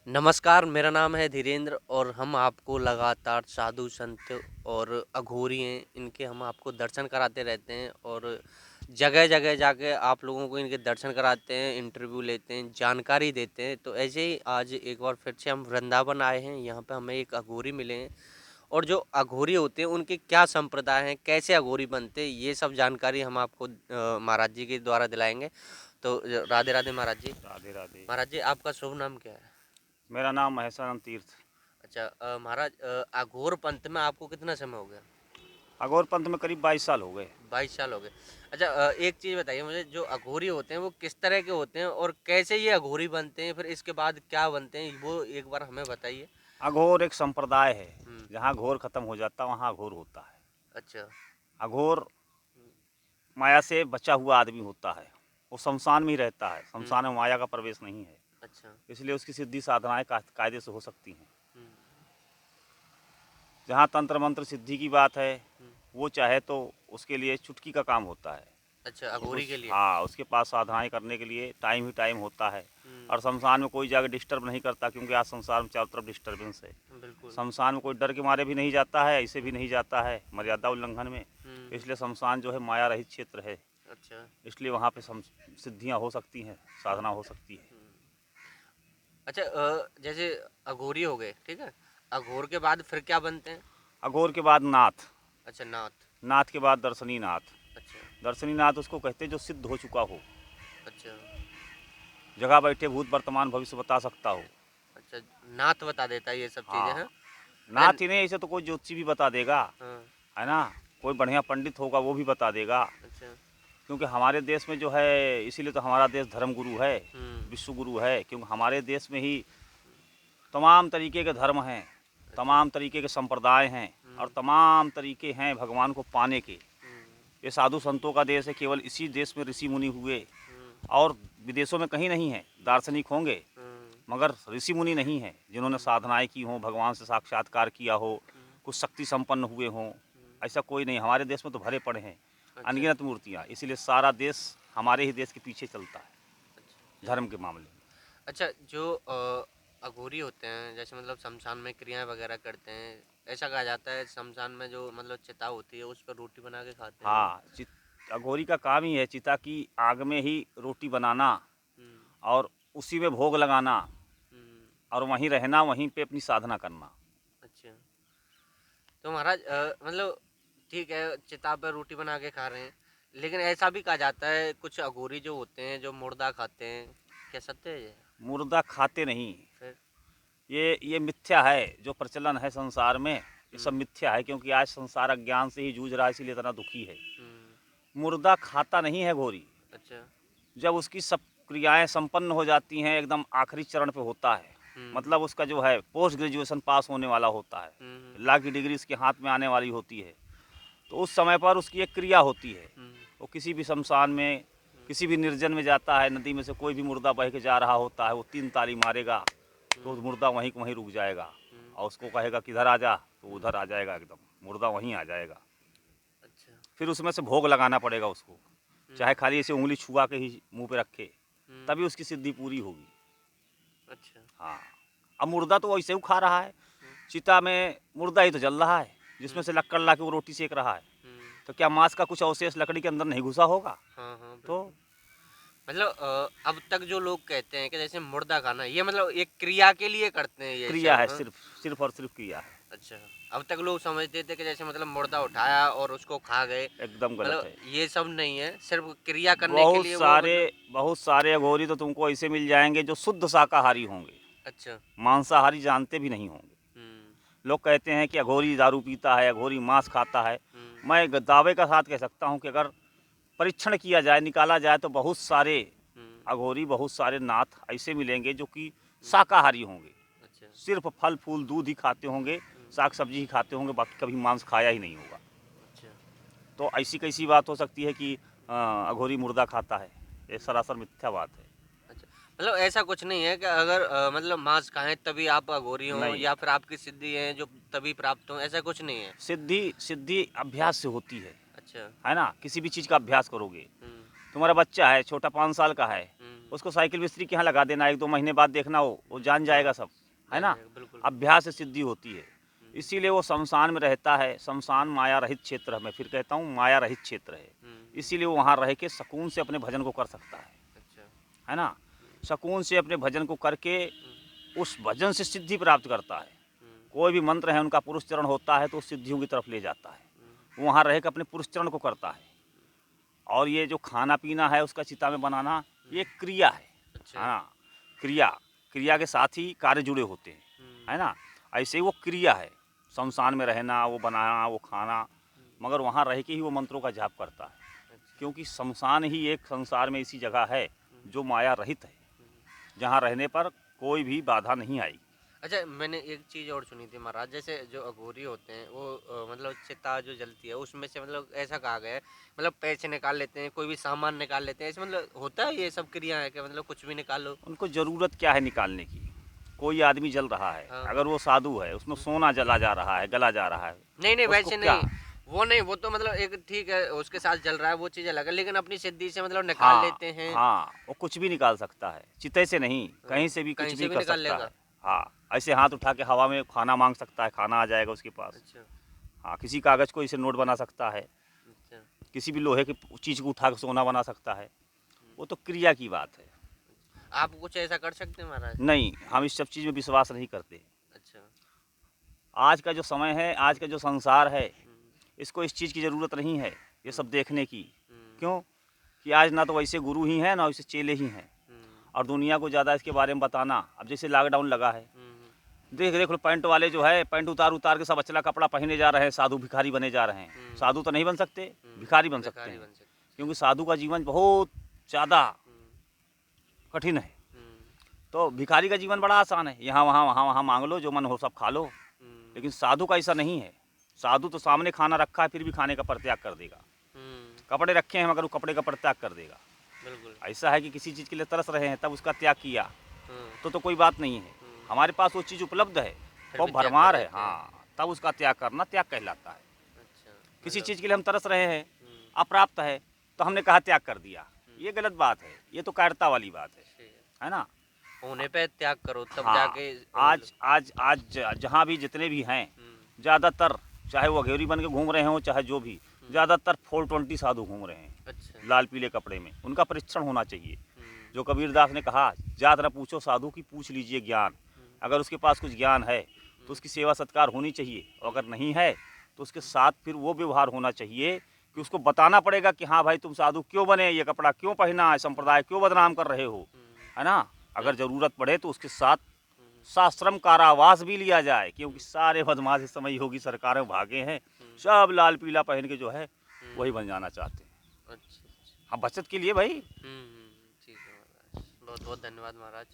नमस्कार, मेरा नाम है धीरेन्द्र और हम आपको लगातार साधु संत और अघोरी हैं, इनके हम आपको दर्शन कराते रहते हैं और जगह-जगह जाके आप लोगों को इनके दर्शन कराते हैं, इंटरव्यू लेते हैं, जानकारी देते हैं। तो ऐसे ही आज एक बार फिर से हम वृंदावन आए हैं, यहाँ पे हमें एक अघोरी मिले हैं और जो अघोरी होते हैं उनके क्या संप्रदाय हैं, कैसे अघोरी बनते हैं, ये सब जानकारी हम आपको महाराज जी के द्वारा दिलाएंगे। तो राधे राधे महाराज जी। राधे राधे। महाराज जी, आपका शुभ नाम क्या है? मेरा नाम महेशानंद तीर्थ। अच्छा, महाराज, अघोर पंथ में आपको कितना समय हो गया? अघोर पंथ में करीब 22 साल हो गए। 22 साल हो गए। अच्छा, एक चीज़ बताइए मुझे, जो अघोरी होते हैं वो किस तरह के होते हैं और कैसे ये अघोरी बनते हैं, फिर इसके बाद क्या बनते हैं, वो एक बार हमें बताइए। अघोर एक संप्रदाय है, हम्म। जहाँ घोर खत्म हो जाता वहाँ अघोर होता है। अच्छा। अघोर माया से बचा हुआ आदमी होता है, वो शमशान में ही रहता है। हम्म। शमशान में माया का प्रवेश नहीं है, अच्छा। इसलिए उसकी सिद्धि साधनाएं कायदे से हो सकती हैं। हम्म। जहाँ तंत्र मंत्र सिद्धि की बात है, हम्म। वो चाहे तो उसके लिए चुटकी का काम होता है। अच्छा, अघोरी के लिए। हाँ, उसके पास साधनाएं करने के लिए टाइम ही टाइम होता है। हम्म। और शमशान में कोई जाकर डिस्टर्ब नहीं करता, क्योंकि आज संसार में चारों तरफ डिस्टर्बेंस है। बिल्कुल। शमशान में कोई डर के मारे भी नहीं जाता है, ऐसे भी नहीं जाता है मर्यादा उल्लंघन में। हम्म। इसलिए शमशान जो है माया रहित क्षेत्र है, अच्छा। इसलिए वहाँ पे सिद्धियाँ हो सकती हैं, साधना हो सकती है। हम्म। अच्छा, जैसे अघोरी हो गए, ठीक है, अघोर के बाद फिर क्या बनते हैं? अघोर के बाद नाथ। अच्छा, नाथ। नाथ के बाद दर्शनी नाथ। अच्छा। दर्शनी नाथ उसको कहते हैं जो सिद्ध हो चुका हो, अच्छा। जगह बैठे भूत वर्तमान भविष्य बता सकता हो। अच्छा, नाथ बता देता है ये सब चीज़ें हैं। हाँ, अच्छा। नाथ ही नहीं, ऐसे तो कोई ज्योतिषी भी बता देगा, हाँ। है ना। कोई बढ़िया पंडित होगा वो भी बता देगा। अच्छा। क्योंकि हमारे देश में जो है, इसीलिए तो हमारा देश धर्म गुरु है, हम्म। विश्व गुरु है। क्योंकि हमारे देश में ही तमाम तरीके के धर्म हैं, अच्छा। तमाम तरीके के संप्रदाय हैं, और हम्म। तमाम तरीके हैं भगवान को पाने के। हम्म। ये साधु संतों का देश है, केवल इसी देश में ऋषि मुनि हुए, हम्म। और विदेशों में कहीं नहीं है। दार्शनिक होंगे हम्म। मगर ऋषि मुनि नहीं हैं जिन्होंने हम्म। साधनाएं की हों, भगवान से साक्षात्कार किया हो, हम्म। कुछ शक्ति संपन्न हुए हों। हम्म। ऐसा कोई नहीं। हमारे देश में तो भरे पड़े हैं अच्छा। अनगिनत मूर्तियाँ, इसीलिए सारा देश हमारे ही देश के पीछे चलता है अच्छा। अच्छा। धर्म के मामले में। अच्छा, जो अघोरी होते हैं, जैसे मतलब शमशान में क्रियाएं वगैरह करते हैं, ऐसा कहा जाता है शमशान में जो मतलब चिता होती है उस पर रोटी बना के खाते हैं वो। हाँ, अघोरी का काम ही है चिता की आग में ही रोटी बनाना, हम्म। और उसी में भोग लगाना, हम्म। और वहीं रहना, वहीं पे अपनी साधना करना। अच्छा, तो महाराज, मतलब ठीक है, चिता पर रोटी बना के खा रहे हैं, लेकिन ऐसा भी कहा जाता है कुछ अघोरी जो होते हैं जो मुर्दा खाते हैं, क्या सत्य है ये? मुर्दा खाते नहीं। फिर? ये मिथ्या है, जो प्रचलन है संसार में, ये सब हम्म। मिथ्या है। क्योंकि आज संसार अज्ञान से ही जूझ रहा है, इसीलिए इतना दुखी है। हम्म। मुर्दा खाता नहीं है घोरी। अच्छा। जब उसकी सब क्रियाएं संपन्न हो जाती हैं, एकदम आखिरी चरण पे होता है, हम्म। मतलब उसका जो है पोस्ट ग्रेजुएशन पास होने वाला होता है, हम्म। लॉ की डिग्री उसके हाथ में आने वाली होती है, तो उस समय पर उसकी एक क्रिया होती है। हम्म। वो किसी भी शमशान में, किसी भी निर्जन में जाता है, नदी में से कोई भी मुर्दा बह के जा रहा होता है, वो 3 ताली मारेगा तो हम्म। मुर्दा वहीं वहीं रुक जाएगा, हम्म। और उसको कहेगा किधर आ जा, तो हम्म। उधर आ जाएगा, एकदम मुर्दा वहीं आ जाएगा। अच्छा। फिर उसमें से भोग लगाना पड़ेगा उसको, हम्म। चाहे खाली ऐसे उंगली छुआ के ही मुंह पे रखे, हम्म। तभी उसकी सिद्धि पूरी होगी। अच्छा। हाँ, अब मुर्दा तो वैसे ही खा रहा है, हम्म। चिता में मुर्दा ही तो जल रहा है, जिसमें हम्म। से लक्कड़ ला के वो रोटी सेक रहा है। हम्म। तो क्या मांस का कुछ अवशेष लकड़ी के अंदर नहीं घुसा होगा? हाँ हाँ, तो बिल्कुल। मतलब अब तक जो लोग कहते हैं कि जैसे मुर्दा खाना, ये मतलब एक क्रिया के लिए करते हैं ये क्रिया सब, है, हाँ? सिर्फ सिर्फ और सिर्फ क्रिया है। अच्छा। अब तक लोग समझते थे कि जैसे मतलब मुर्दा उठाया और उसको खा गए, एकदम गलत मतलब है। ये सब नहीं है, सिर्फ क्रिया करने के बहुत लिए वो सारे मतलब। बहुत सारे अघोरी तो तुमको ऐसे मिल जाएंगे जो शुद्ध शाकाहारी होंगे, अच्छा। मांसाहारी जानते भी नहीं होंगे। हम्म। लोग कहते हैं कि अघोरी दारू पीता है, अघोरी मांस खाता है। हम्म। मैं दावे का साथ कह सकता हूं कि अगर परीक्षण किया जाए, निकाला जाए, तो बहुत सारे हम्म। अघोरी, बहुत सारे नाथ ऐसे मिलेंगे जो कि हम्म। शाकाहारी होंगे, अच्छा। सिर्फ फल फूल दूध ही खाते होंगे, हम्म। साग सब्जी ही खाते होंगे, बाकी कभी मांस खाया ही नहीं होगा। अच्छा। तो ऐसी कैसी बात हो सकती है कि अघोरी मुर्दा खाता है? ये सरासर मिथ्या बात है। अच्छा, मतलब ऐसा कुछ नहीं है कि अगर मतलब मांस खाएं तभी आप अघोरी हों, नहीं, या फिर आपकी सिद्धि है जो तभी प्राप्त हो, ऐसा कुछ नहीं है? सिद्धि सिद्धि अभ्यास से होती अच्छा। है ना। किसी भी चीज़ का अभ्यास करोगे। हम्म। तुम्हारा बच्चा है छोटा, 5 साल का है, हम्म। उसको साइकिल मिस्त्री के यहाँ लगा देना, 1-2 महीने बाद देखना वो जान जाएगा सब, है ना। बिल्कुल। अभ्यास से सिद्धि होती है, इसीलिए वो शमशान में रहता है। शमशान माया रहित क्षेत्र है, मैं फिर कहता हूँ माया रहित क्षेत्र है, इसीलिए वो वहाँ रह के सुकून से अपने भजन को कर सकता है, अच्छा। है ना। सुकून से अपने भजन को करके उस भजन से सिद्धि प्राप्त करता है। कोई भी मंत्र है उनका पुरुष चरण होता है तो सिद्धियों की तरफ ले जाता है, वो वहाँ रह के अपने पुरुष चरण को करता है। और ये जो खाना पीना है उसका चिता में बनाना, ये क्रिया है, अच्छा। हाँ, क्रिया के साथ ही कार्य जुड़े होते हैं, है ना। ऐसे ही वो क्रिया है, शमशान में रहना, वो बनाना, वो खाना, मगर वहाँ रह के ही वो मंत्रों का जाप करता है, क्योंकि शमशान ही एक संसार में ऐसी जगह है जो माया रहित है, जहाँ रहने पर कोई भी बाधा नहीं आएगी। अच्छा, मैंने एक चीज़ और सुनी थी महाराज, जैसे जो अघोरी होते हैं वो मतलब चिता जो जलती है उसमें से मतलब ऐसा कहा गया है, मतलब पैसे निकाल लेते हैं, कोई भी सामान निकाल लेते हैं, ऐसे मतलब होता है ये सब क्रिया है कि मतलब कुछ भी निकाल लो? उनको ज़रूरत क्या है निकालने की? कोई आदमी जल रहा है, हाँ। अगर वो साधु है, उसमें सोना जला जा रहा है, गला जा रहा है, नहीं उसको वैसे क्या? नहीं, वो नहीं, वो तो मतलब एक ठीक है उसके साथ जल रहा है वो चीज़ अलग है, लेकिन अपनी सिद्धि से मतलब निकाल हाँ, लेते हैं। हाँ, वो कुछ भी निकाल सकता है, चिते से नहीं, कहीं से भी कहीं कुछ से भी भी कर निकाल सकता लेगा। है। हाँ, ऐसे हाथ उठा के हवा में खाना माँग सकता है, खाना आ जाएगा उसके पास। अच्छा। हाँ, किसी कागज़ को इसे नोट बना सकता है, अच्छा। किसी भी लोहे की चीज़ को उठा के सोना बना सकता है, वो तो क्रिया की बात है। आप कुछ ऐसा कर सकते हैं महाराज? नहीं, हम इस सब चीज़ में विश्वास नहीं करते। अच्छा। आज का जो समय है, आज का जो संसार है, इसको इस चीज़ की ज़रूरत नहीं है, ये सब देखने की। क्यों? कि आज ना तो वैसे गुरु ही हैं, ना वैसे चेले ही हैं, और दुनिया को ज़्यादा इसके बारे में बताना। अब जैसे लॉकडाउन लगा है, देख लो पैंट वाले जो है, पैंट उतार के सब अचला कपड़ा पहने जा रहे हैं, साधु भिखारी बने जा रहे हैं। साधु तो नहीं बन सकते, भिखारी बन सकते हैं, क्योंकि साधु का जीवन बहुत ज़्यादा कठिन है। तो भिखारी का जीवन बड़ा आसान है, यहाँ वहाँ मांग लो, जो मन हो सब खा लो। लेकिन साधु का ऐसा नहीं है। साधु तो सामने खाना रखा है फिर भी खाने का परित्याग कर देगा, कपड़े रखे हैं मगर वो कपड़े का परित्याग कर देगा। बिल्कुल। ऐसा है कि किसी चीज़ के लिए तरस रहे हैं तब उसका त्याग किया तो कोई बात नहीं है। हमारे पास वो चीज़ उपलब्ध है, वो भरमार है, हाँ, तब उसका त्याग करना त्याग कहलाता है। अच्छा। किसी चीज़ के लिए हम तरस रहे हैं, अप्राप्त है, तो हमने कहा त्याग कर दिया, ये गलत बात है, ये तो कायरता वाली बात है ना। होने पे त्याग करो तब हाँ, जाके। आज जहाँ भी जितने भी हैं, ज़्यादातर चाहे वो अघेरी बन के घूम रहे हों चाहे जो भी, ज़्यादातर 420 साधु घूम रहे हैं। अच्छा। लाल पीले कपड़े में, उनका परीक्षण होना चाहिए। जो कबीरदास ने कहा, जात न पूछो साधु की, पूछ लीजिए ज्ञान। अगर उसके पास कुछ ज्ञान है तो उसकी सेवा सत्कार होनी चाहिए, और अगर नहीं है तो उसके साथ फिर वो व्यवहार होना चाहिए कि उसको बताना पड़ेगा कि हाँ भाई तुम साधु क्यों बने, ये कपड़ा क्यों पहना है, संप्रदाय क्यों बदनाम कर रहे हो, है ना। अगर ज़रूरत पड़े तो उसके साथ साश्रम कारावास भी लिया जाए, क्योंकि सारे बदमाश इस समय योगी सरकारें भागे हैं, सब लाल पीला पहन के जो है वही बन जाना चाहते हैं। अच्छा। हाँ, बचत के लिए भाई। ठीक है महाराज, बहुत बहुत धन्यवाद महाराज।